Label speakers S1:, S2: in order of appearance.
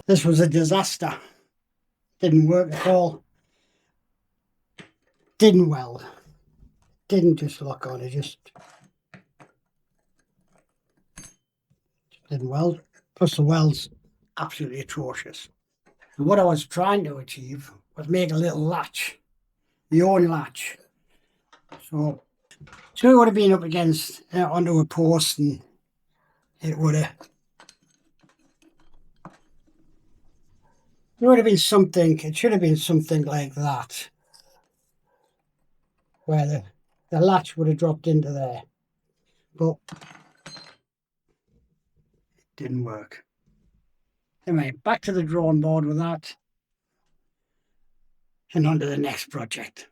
S1: This was a disaster. Didn't work at all. Didn't weld. Didn't just lock on, it just didn't weld. Plus the weld's absolutely atrocious. And what I was trying to achieve was make a little latch, the own latch. So it would have been up against onto a post, and it would have been something. It should have been something like that, where the latch would have dropped into there, but it didn't work. Anyway, back to the drawing board with that, and on to the next project.